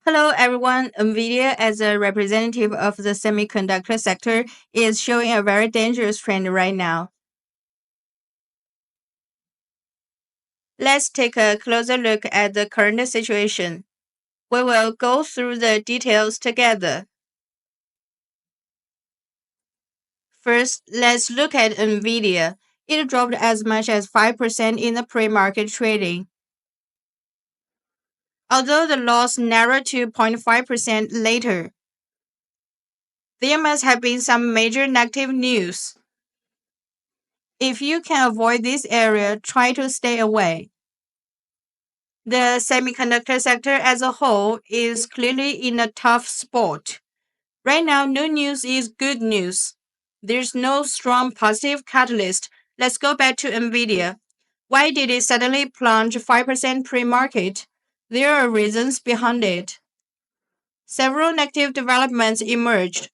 Hello everyone. Nvidia, as a representative of the semiconductor sector, is showing a very dangerous trend right now. Let's take a closer look at the current situation. We will go through the details together. First, let's look at Nvidia. It dropped as much as 5% in the pre-market trading. Although the loss narrowed to 0.5% later, there must have been some major negative news. If you can avoid this area, try to stay away. The semiconductor sector as a whole is clearly in a tough spot. Right now, no news is good news. There's no strong positive catalyst. Let's go back to Nvidia. Why did it suddenly plunge 5% pre-market? There are reasons behind it. Several negative developments emerged.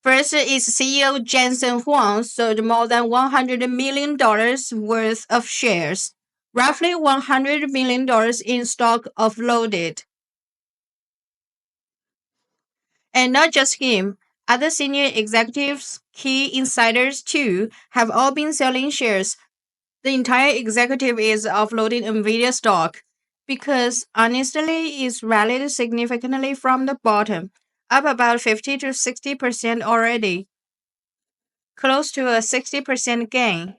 First is CEO Jensen Huang sold more than $100 million worth of shares, roughly $100 million in stock offloaded. And not just him, other senior executives, key insiders too, have all been selling shares. The entire executive is offloading Nvidia stock because honestly it's rallied significantly from the bottom, up about 50 to 60% already, close to a 60% gain.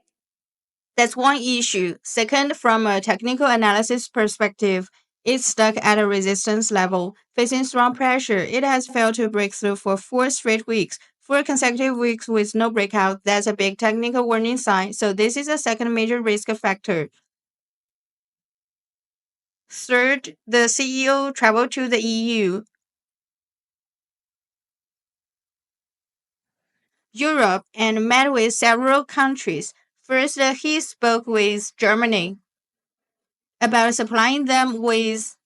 That's one issue. Second, from a technical analysis perspective, it's stuck at a resistance level. Facing strong pressure, it has failed to break through for 4 straight weeks. 4 consecutive weeks with no breakout, that's a big technical warning sign. So this is a second major risk factor. Third, the CEO traveled to the EU, Europe, and met with several countries. First, he spoke with Germany about supplying them with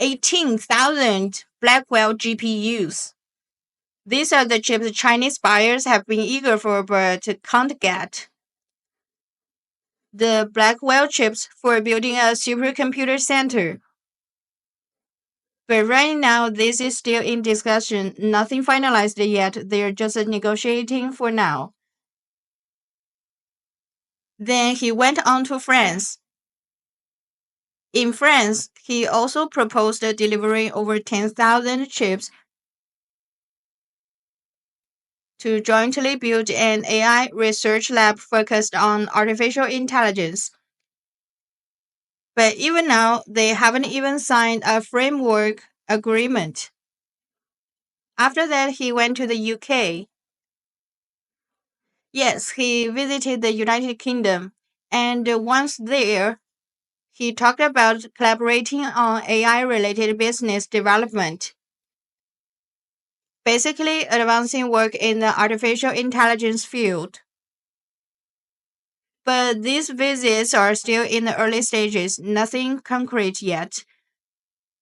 18,000 Blackwell GPUs. These are the chips Chinese buyers have been eager for but can't get. The Blackwell chips for building a supercomputer center. But right now, this is still in discussion, nothing finalized yet. They're just negotiating for now. Then he went on to France. In France, he also proposed delivering over 10,000 chips to jointly build an AI research lab focused on artificial intelligence. But even now, they haven't even signed a framework agreement. After that, he went to the UK. Yes, he visited the United Kingdom. And once there, he talked about collaborating on AI related business development. Basically, advancing work in the artificial intelligence field. But these visits are still in the early stages, nothing concrete yet.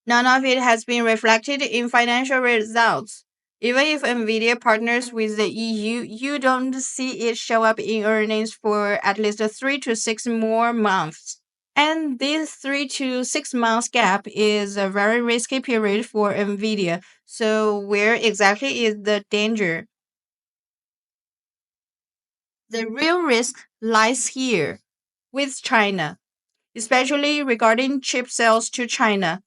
None of it has been reflected in financial results. Even if Nvidia partners with the EU, you don't see it show up in earnings for at least 3 to 6 more months. And this 3 to 6 months gap is a very risky period for Nvidia. So, where exactly is the danger? The real risk lies here with China, especially regarding chip sales to China.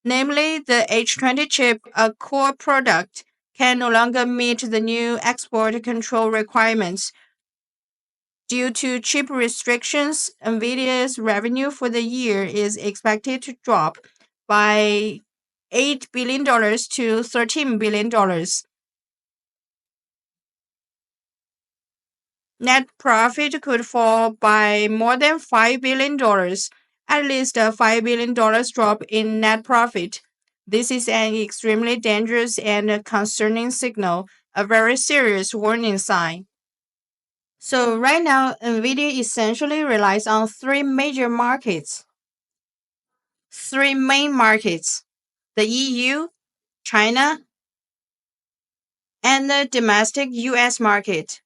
Namely, the H20 chip, a core product, can no longer meet the new export control requirements. Due to chip restrictions, Nvidia's revenue for the year is expected to drop by $8 billion to $13 billion. Net profit could fall by more than $5 billion, at least a $5 billion drop in net profit. This is an extremely dangerous and concerning signal, a very serious warning sign. So, right now, Nvidia essentially relies on three major markets, three main markets: the EU, China, and the domestic US market.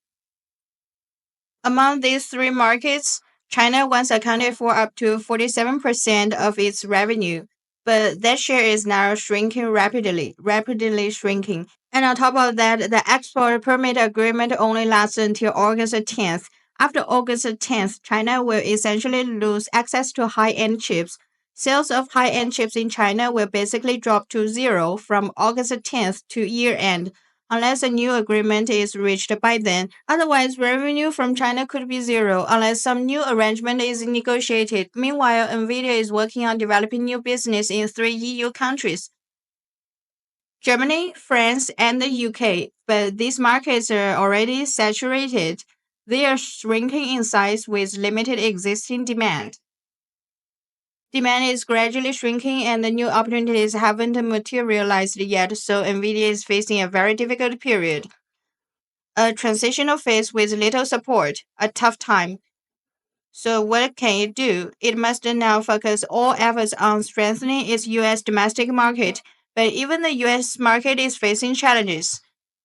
Among these three markets, China once accounted for up to 47% of its revenue, but that share is now shrinking rapidly shrinking. And on top of that, the export permit agreement only lasts until August 10th. After August 10th, China will essentially lose access to high-end chips. Sales of high-end chips in China will basically drop to zero from August 10th to year-end, unless a new agreement is reached by then. Otherwise, revenue from China could be zero unless some new arrangement is negotiated. Meanwhile, Nvidia is working on developing new business in 3 EU countries: Germany, France, and the UK. But these markets are already saturated. They are shrinking in size with limited existing demand. Demand is gradually shrinking and the new opportunities haven't materialized yet, so Nvidia is facing a very difficult period. A transitional phase with little support, a tough time. So what can it do? It must now focus all efforts on strengthening its US domestic market, but even the US market is facing challenges.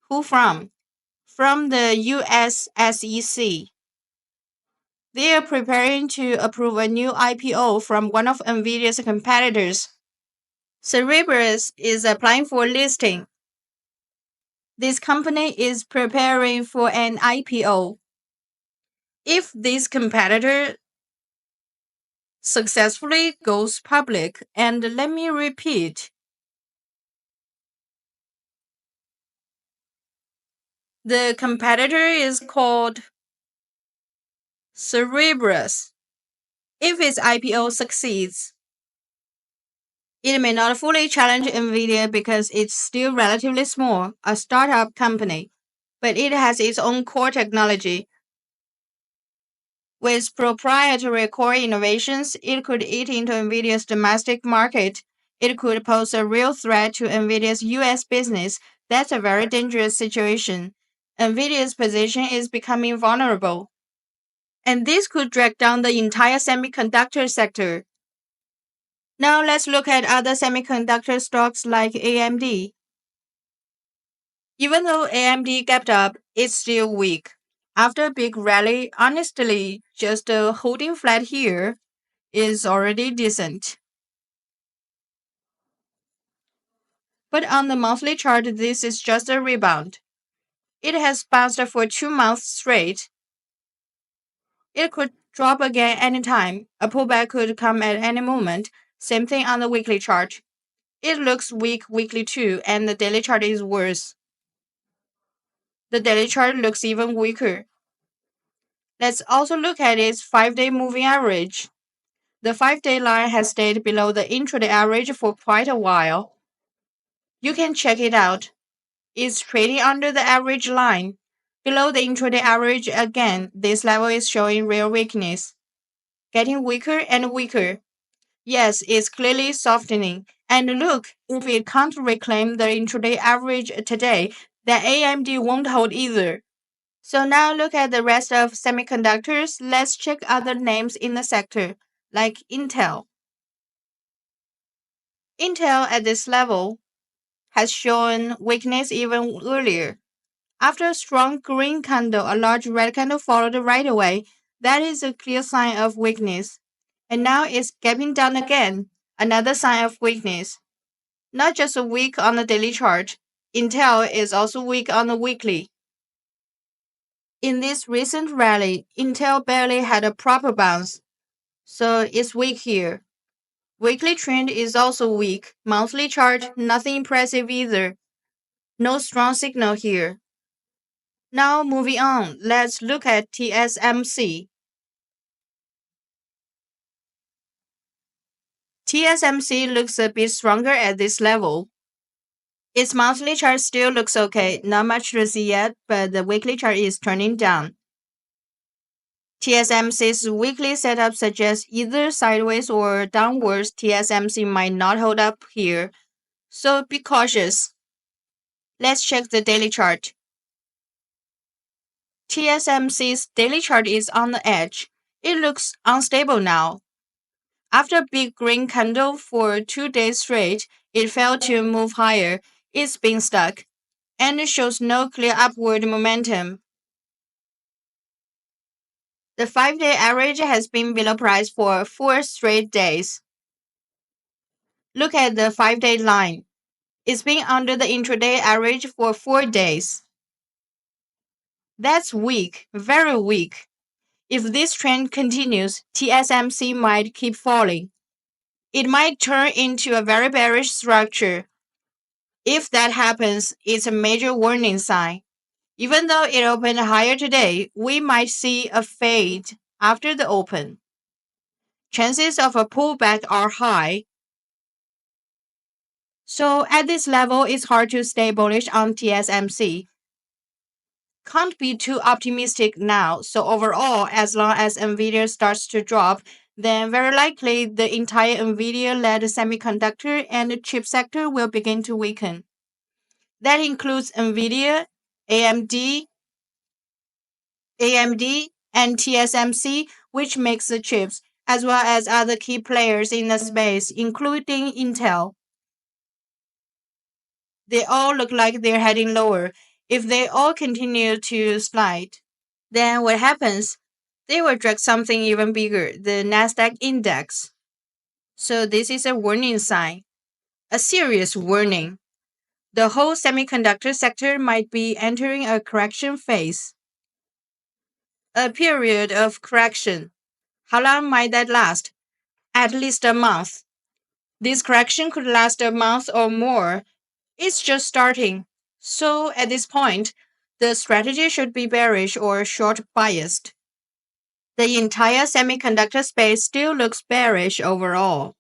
Who from? From the US SEC. They are preparing to approve a new IPO from one of Nvidia's competitors. Cerebras is applying for listing. This company is preparing for an IPO. If this competitor successfully goes public, and let me repeat, the competitor is called Cerebras. If its IPO succeeds, it may not fully challenge Nvidia because it's still relatively small, a startup company, but it has its own core technology. With proprietary core innovations, it could eat into Nvidia's domestic market. It could pose a real threat to Nvidia's US business. That's a very dangerous situation. Nvidia's position is becoming vulnerable. And this could drag down the entire semiconductor sector. Now let's look at other semiconductor stocks like AMD. Even though AMD gapped up, it's still weak. After a big rally, honestly, just holding flat here is already decent. But on the monthly chart, this is just a rebound. It has bounced for 2 months straight. It could drop again anytime. A pullback could come at any moment. Same thing on the weekly chart. It looks weak weekly too, and the daily chart is worse. The daily chart looks even weaker. Let's also look at its 5-day moving average. The 5-day line has stayed below the intraday average for quite a while. You can check it out. It's trading under the average line. Below the intraday average again, this level is showing real weakness. Getting weaker and weaker. Yes, it's clearly softening. And look, if it can't reclaim the intraday average today, then AMD won't hold either. So now look at the rest of semiconductors. Let's check other names in the sector, like Intel. Intel at this level has shown weakness even earlier. After a strong green candle, a large red candle followed right away. That is a clear sign of weakness. And now it's gapping down again, another sign of weakness. Not just weak on the daily chart, Intel is also weak on the weekly. In this recent rally, Intel barely had a proper bounce, so it's weak here. Weekly trend is also weak. Monthly chart, nothing impressive either. No strong signal here. Now moving on, let's look at TSMC. TSMC looks a bit stronger at this level. Its monthly chart still looks okay, not much to see yet, but the weekly chart is turning down. TSMC's weekly setup suggests either sideways or downwards. TSMC might not hold up here, so be cautious. Let's check the daily chart. TSMC's daily chart is on the edge. It looks unstable now. After a big green candle for 2 days straight, it failed to move higher. It's been stuck, and it shows no clear upward momentum. The 5-day average has been below price for 4 straight days. Look at the 5-day line. It's been under the intraday average for 4 days. That's weak, very weak. If this trend continues, TSMC might keep falling. It might turn into a very bearish structure. If that happens, it's a major warning sign. Even though it opened higher today, we might see a fade after the open. Chances of a pullback are high. So at this level, it's hard to stay bullish on TSMC. Can't be too optimistic now. So overall, as long as Nvidia starts to drop, then very likely the entire Nvidia-led semiconductor and chip sector will begin to weaken. That includes Nvidia, AMD, and TSMC, which makes the chips, as well as other key players in the space, including Intel. They all look like they're heading lower. If they all continue to slide, then what happens? They will drag something even bigger, the Nasdaq index. So this is a warning sign, a serious warning. The whole semiconductor sector might be entering a correction phase. A period of correction. How long might that last? At least a month. This correction could last a month or more. It's just starting. So at this point, the strategy should be bearish or short biased. The entire semiconductor space still looks bearish overall.